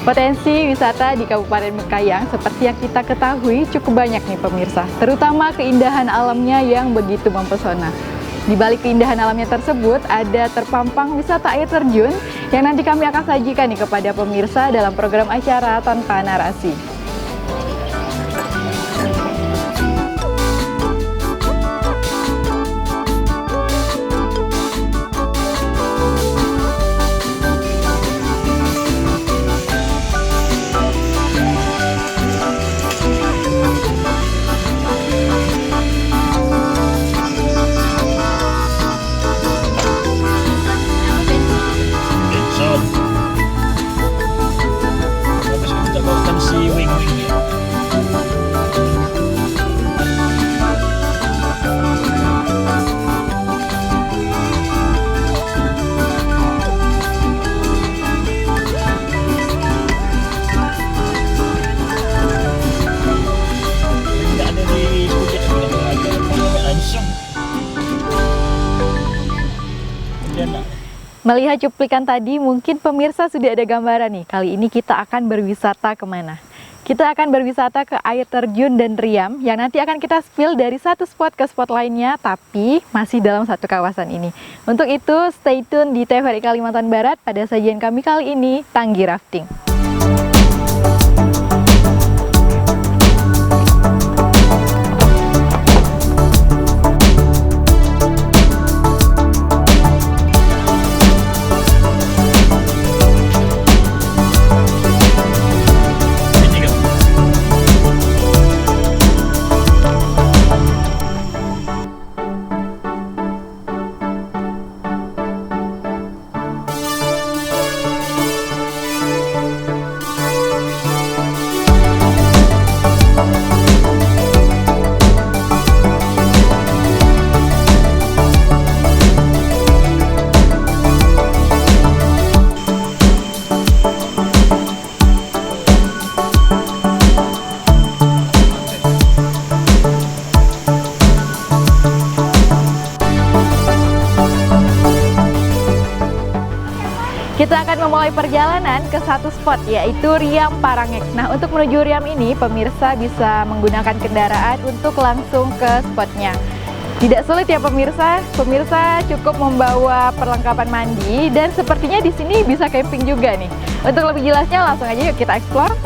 Potensi wisata di Kabupaten Bekayang seperti yang kita ketahui cukup banyak nih pemirsa, terutama keindahan alamnya yang begitu mempesona. Di balik keindahan alamnya tersebut ada terpampang wisata air terjun yang nanti kami akan sajikan nih kepada pemirsa dalam program acara Tanpa Narasi. Melihat cuplikan tadi, mungkin pemirsa sudah ada gambaran nih, kali ini kita akan berwisata kemana? Kita akan berwisata ke air terjun dan Riam, yang nanti akan kita spill dari satu spot ke spot lainnya, tapi masih dalam satu kawasan ini. Untuk itu, stay tune di TVRI Kalimantan Barat pada sajian kami kali ini, Tanggi Rafting. Kita akan memulai perjalanan ke satu spot, yaitu Riam Parangek. Nah, untuk menuju Riam ini, pemirsa bisa menggunakan kendaraan untuk langsung ke spotnya. Tidak sulit ya pemirsa, cukup membawa perlengkapan mandi dan sepertinya di sini bisa camping juga nih. Untuk lebih jelasnya langsung aja yuk kita explore.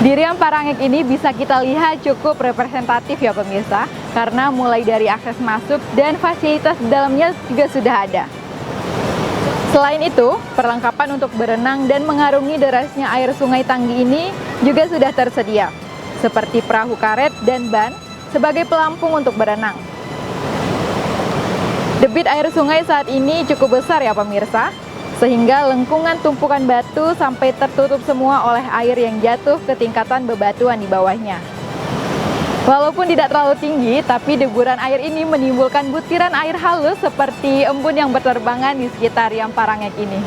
Di Riam Parangek ini bisa kita lihat cukup representatif ya pemirsa, karena mulai dari akses masuk dan fasilitas di dalamnya juga sudah ada. Selain itu, perlengkapan untuk berenang dan mengarungi derasnya air Sungai Tanggi ini juga sudah tersedia, seperti perahu karet dan ban sebagai pelampung untuk berenang. Debit air sungai saat ini cukup besar ya pemirsa, sehingga lengkungan tumpukan batu sampai tertutup semua oleh air yang jatuh ke tingkatan bebatuan di bawahnya. Walaupun tidak terlalu tinggi, tapi deburan air ini menimbulkan butiran air halus seperti embun yang berterbangan di sekitar Riam Parangek ini.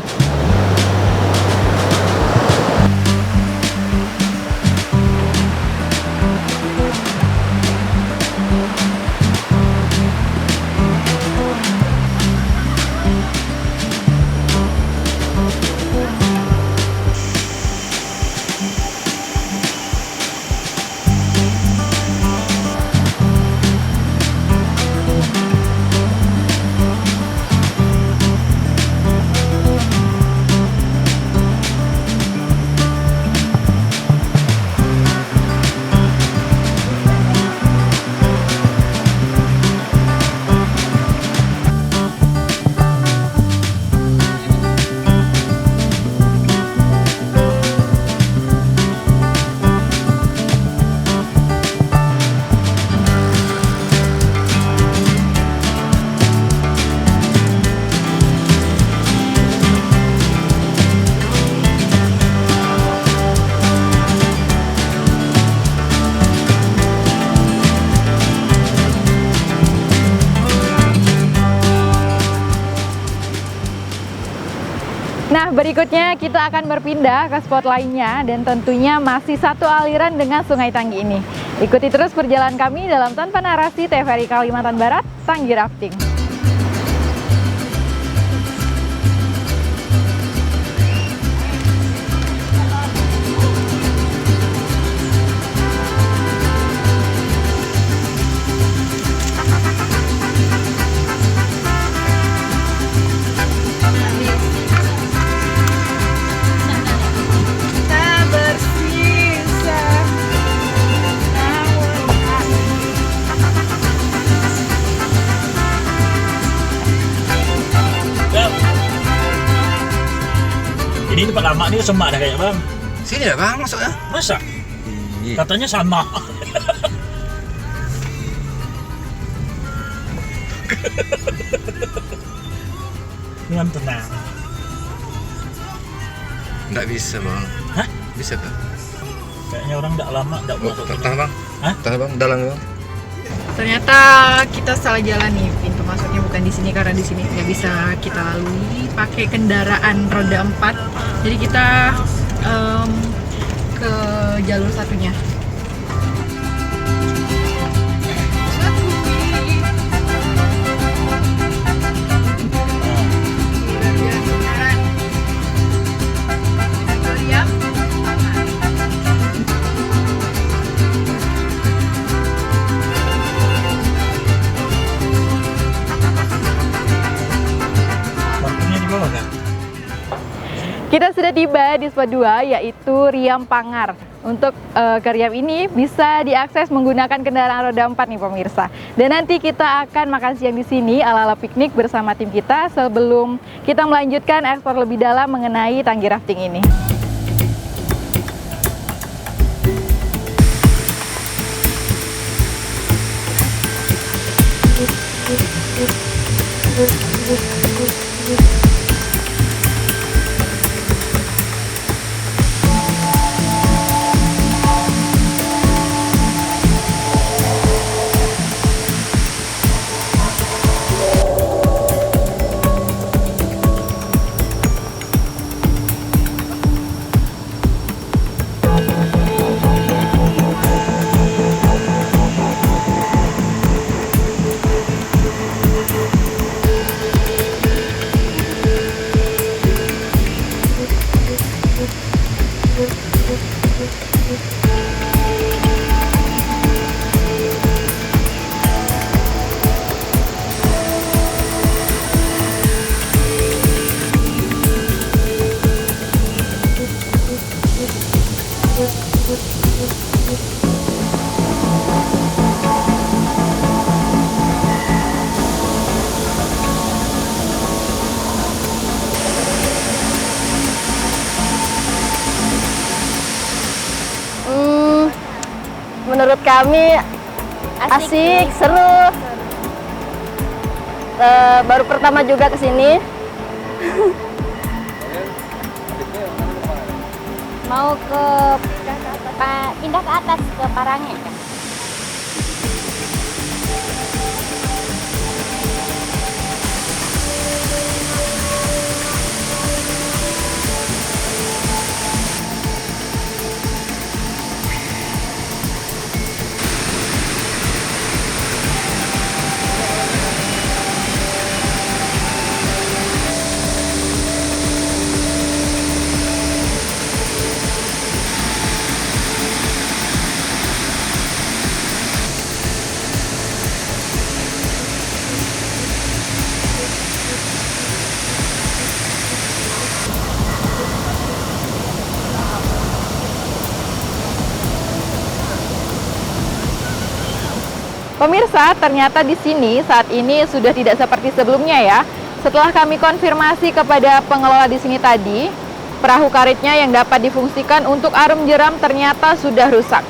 Nah, berikutnya kita akan berpindah ke spot lainnya dan tentunya masih satu aliran dengan Sungai Tanggi ini. Ikuti terus perjalanan kami dalam Tanpa Narasi TVRI Kalimantan Barat, Tanggi Rafting. Ini tempat lama nih semak dah kayak bang. Sini dah bang masuknya. Masa? Iya. Katanya sama. Dengan tenang. Nggak bisa bang. Hah? Bisa tak? Kayaknya orang nggak lama nggak masuk. Tahan bang. Hah? Tahan bang. Dalam bang. Ternyata kita salah jalan nih, pintu masuknya bukan di sini karena di sini nggak bisa kita lalui pakai kendaraan roda 4. Jadi kita ke jalur satunya. Kita sudah tiba di spot 2 yaitu Riam Pangar. Untuk ke Riam ini bisa diakses menggunakan kendaraan roda 4 nih pemirsa. Dan nanti kita akan makan siang di sini ala-ala piknik bersama tim kita sebelum kita melanjutkan eksplor lebih dalam mengenai Tanggi Rafting ini. menurut kami asik, seru. Baru pertama juga ke sini. Mau pindah ke atas ke Parangge kan? Pemirsa, ternyata di sini saat ini sudah tidak seperti sebelumnya ya. Setelah kami konfirmasi kepada pengelola di sini tadi, perahu karetnya yang dapat difungsikan untuk arum jeram ternyata sudah rusak.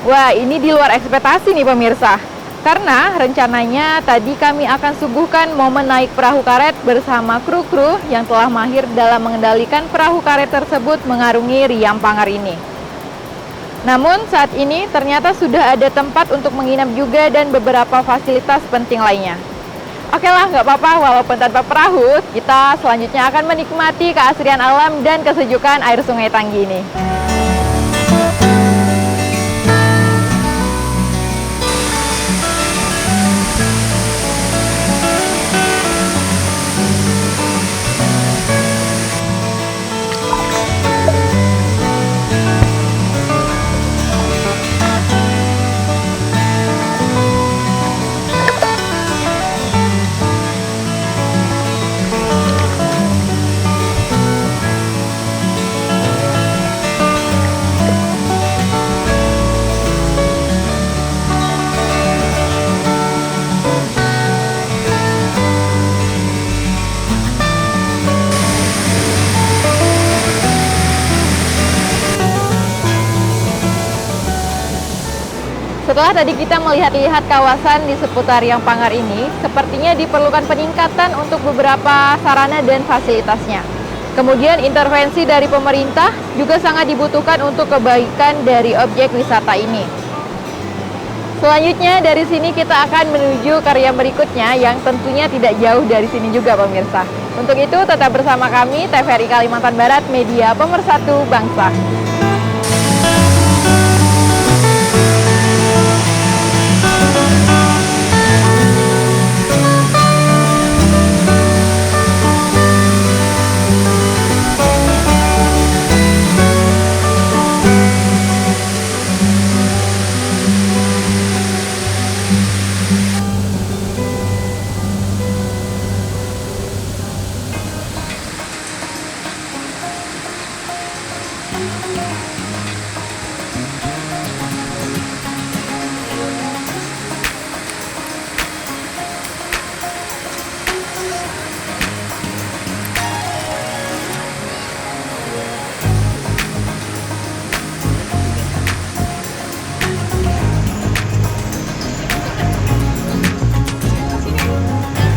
Wah, ini di luar ekspektasi nih pemirsa. Karena rencananya tadi kami akan suguhkan momen naik perahu karet bersama kru-kru yang telah mahir dalam mengendalikan perahu karet tersebut mengarungi Riam Pangar ini. Namun saat ini ternyata sudah ada tempat untuk menginap juga dan beberapa fasilitas penting lainnya. Oke lah, nggak apa-apa, walaupun tanpa perahu, kita selanjutnya akan menikmati keasrian alam dan kesejukan air Sungai Tanggi ini. Setelah tadi kita melihat-lihat kawasan di seputar Riam Pangar ini, sepertinya diperlukan peningkatan untuk beberapa sarana dan fasilitasnya. Kemudian intervensi dari pemerintah juga sangat dibutuhkan untuk kebaikan dari objek wisata ini. Selanjutnya dari sini kita akan menuju ke Riam berikutnya yang tentunya tidak jauh dari sini juga pemirsa. Untuk itu tetap bersama kami TVRI Kalimantan Barat, media pemersatu bangsa.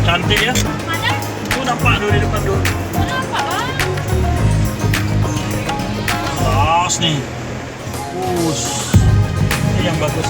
Cantik ya? Mana? Tuh nampak dulu di depan dulu. Kenapa bang? Pas nih. Ini yang bagus.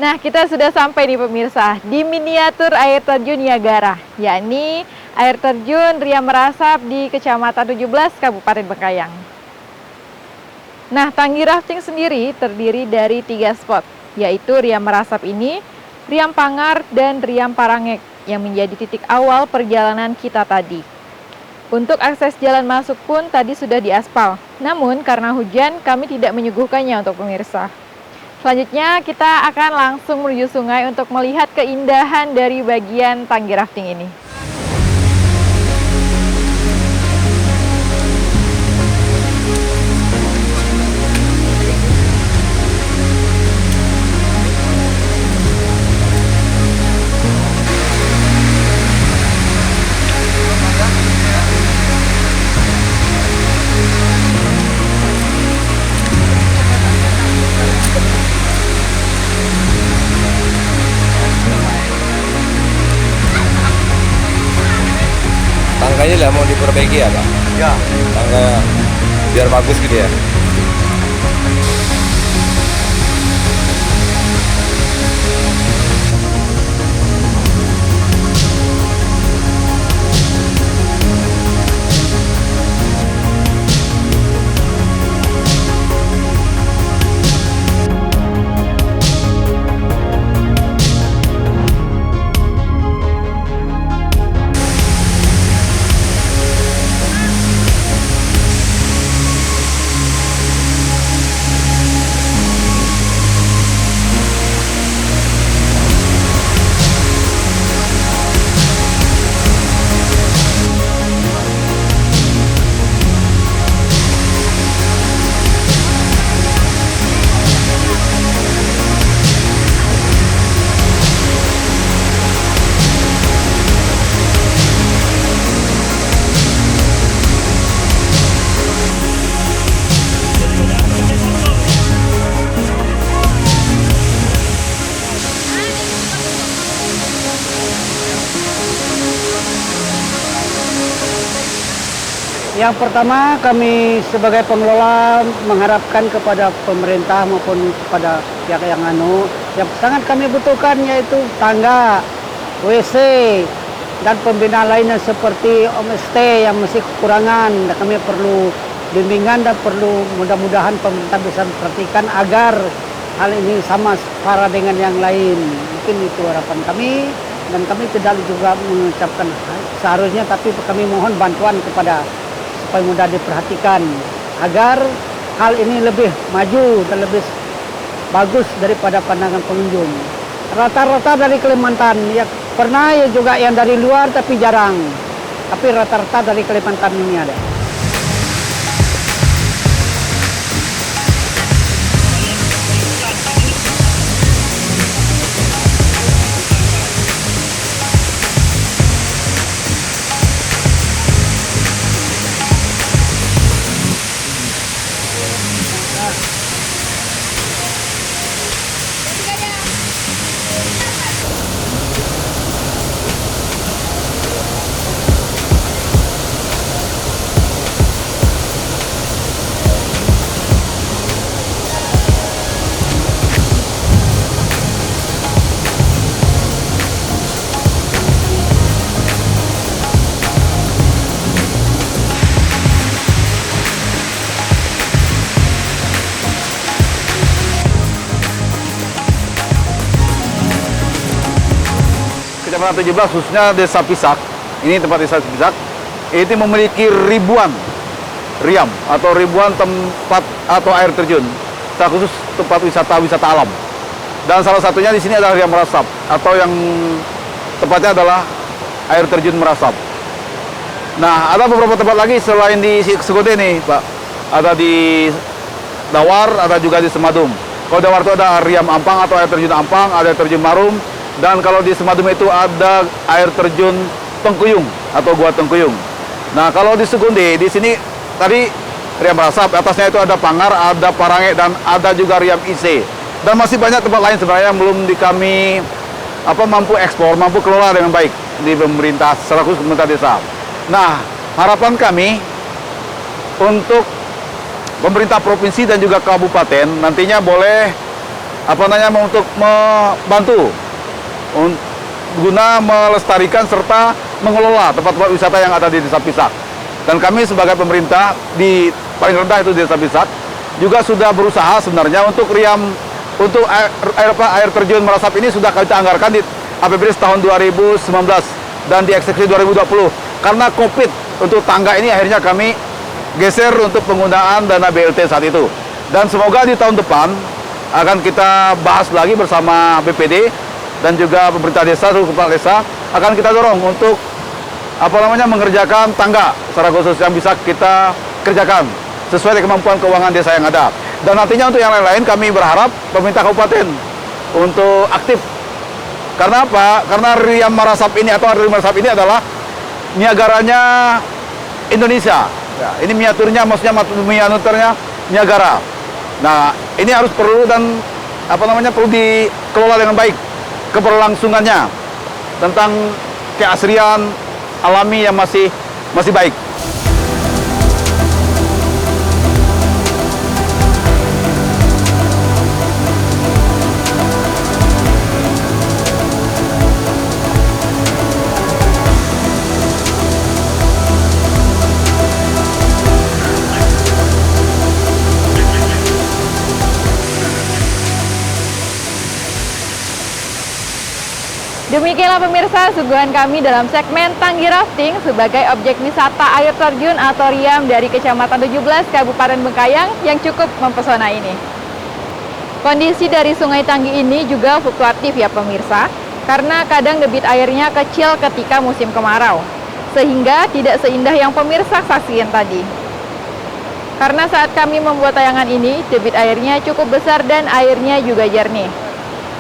Nah, kita sudah sampai nih pemirsa di miniatur air terjun Niagara, yakni air terjun Riam Merasap di Kecamatan 17, Kabupaten Bengkayang. Nah, tangki rafting sendiri terdiri dari 3 spot, yaitu Riam Merasap ini, Riam Pangar, dan Riam Parangek yang menjadi titik awal perjalanan kita tadi. Untuk akses jalan masuk pun tadi sudah diaspal, namun karena hujan kami tidak menyuguhkannya untuk pemirsa. Selanjutnya kita akan langsung menuju sungai untuk melihat keindahan dari bagian tangki rafting ini. Tangganya lah mau diperbaiki ya Pak? Ya. Tangga biar bagus gitu ya. Yang pertama, kami sebagai pengelola mengharapkan kepada pemerintah maupun kepada pihak yang sangat kami butuhkan, yaitu tangga, WC, dan pembinaan lainnya seperti homestay yang masih kekurangan. Dan kami perlu bimbingan dan perlu mudah-mudahan pemerintah bisa memperhatikan agar hal ini sama setara dengan yang lain. Mungkin itu harapan kami, dan kami tidak juga mengucapkan seharusnya, tapi kami mohon bantuan kepada supaya mudah diperhatikan agar hal ini lebih maju dan lebih bagus daripada pandangan pengunjung. Rata-rata dari Kalimantan, ya pernah ya juga yang dari luar tapi jarang. Tapi rata-rata dari Kalimantan ini ada. Kecamatan 17 khususnya Desa Pisak, ini tempat Desa Pisak, ini memiliki ribuan riam atau ribuan tempat atau air terjun, secara khusus tempat wisata alam. Dan salah satunya di sini adalah Riam Merasap, atau yang tempatnya adalah air terjun Merasap. Nah, ada beberapa tempat lagi selain di Segode nih, Pak. Ada di Dawar, ada juga di Semadum. Kalau Dawar itu ada Riam Ampang atau air terjun Ampang, ada air terjun Marum. Dan kalau di Semadum itu ada air terjun Tengkuyung atau Gua Tengkuyung. Nah, kalau di Segunde, di sini tadi Riam Merasap, atasnya itu ada Pangar, ada Parange, dan ada juga Riam IC. Dan masih banyak tempat lain sebenarnya yang belum kami mampu ekspor, mampu kelola dengan baik di pemerintah, secara khusus pemerintah desa. Nah, harapan kami untuk pemerintah provinsi dan juga kabupaten nantinya boleh untuk membantu guna melestarikan serta mengelola tempat-tempat wisata yang ada di Desa Pisak. Dan kami sebagai pemerintah di paling rendah itu Desa Pisak juga sudah berusaha sebenarnya untuk air terjun Merasap ini sudah kita anggarkan di APBD tahun 2019 dan dieksekusi 2020. Karena Covid untuk tangga ini akhirnya kami geser untuk penggunaan dana BLT saat itu. Dan semoga di tahun depan akan kita bahas lagi bersama BPD dan juga pemerintah desa, seluruh kepala desa akan kita dorong untuk mengerjakan tangga secara khusus yang bisa kita kerjakan sesuai dengan kemampuan keuangan desa yang ada. Dan nantinya untuk yang lain-lain kami berharap pemerintah kabupaten untuk aktif. Karena apa? Karena Riam Merasap ini atau Riam Merasap ini adalah Niagaranya Indonesia. Ya, ini miniaturnya, maksudnya miniaturnya Niagara. Nah, ini harus perlu dan perlu dikelola dengan baik keberlangsungannya tentang keasrian alami yang masih baik. Demikianlah pemirsa suguhan kami dalam segmen Tanggi Rafting sebagai objek wisata air terjun atau Riam dari Kecamatan 17 Kabupaten Bengkayang yang cukup mempesona ini. Kondisi dari Sungai Tanggi ini juga fluktuatif ya pemirsa, karena kadang debit airnya kecil ketika musim kemarau, sehingga tidak seindah yang pemirsa saksikan tadi. Karena saat kami membuat tayangan ini, debit airnya cukup besar dan airnya juga jernih.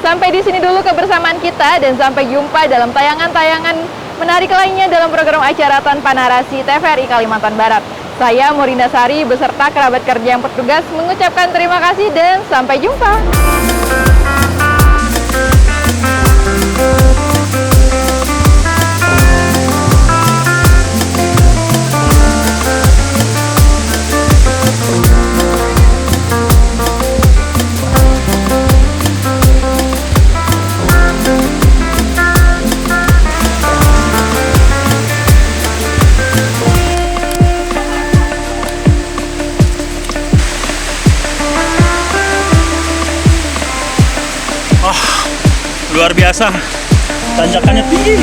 Sampai di sini dulu kebersamaan kita dan sampai jumpa dalam tayangan-tayangan menarik lainnya dalam program acara Tanpa Narasi TVRI Kalimantan Barat. Saya Murinda Sari beserta kerabat kerja yang bertugas mengucapkan terima kasih dan sampai jumpa. Luar biasa, tanjakannya tinggi.